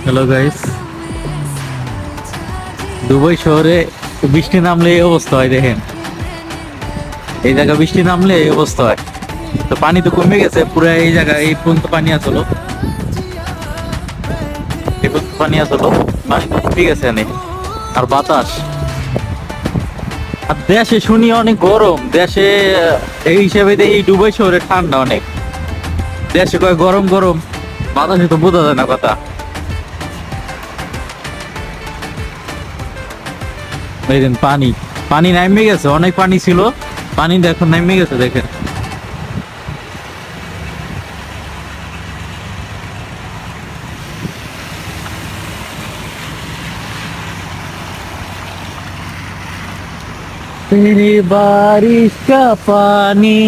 Hello guys, Dubai শহরে বৃষ্টি নামলে এই অবস্থা হয়। দেখেন, এই জায়গা বৃষ্টি নামলে এই অবস্থা হয়। তো পানি তো কমে গেছে পুরো, এই জায়গা এই পর্যন্ত পানি আসলো, এই পর্যন্ত পানি আসলো, পানি তো কমে গেছে অনেক। আর বাতাস, আর দেশে শুনি অনেক গরম। দেশে এই হিসাবে এই দুবাই শহরে ঠান্ডা অনেক। দেশে কয় গরম গরম, বাতাসে তো বোঝা যায় না কথা। দেখেন পানি, পানি নামে গেছে, অনেক পানি ছিল, পানি এখন নামে গেছে দেখেন। तेरी बारिश का पानी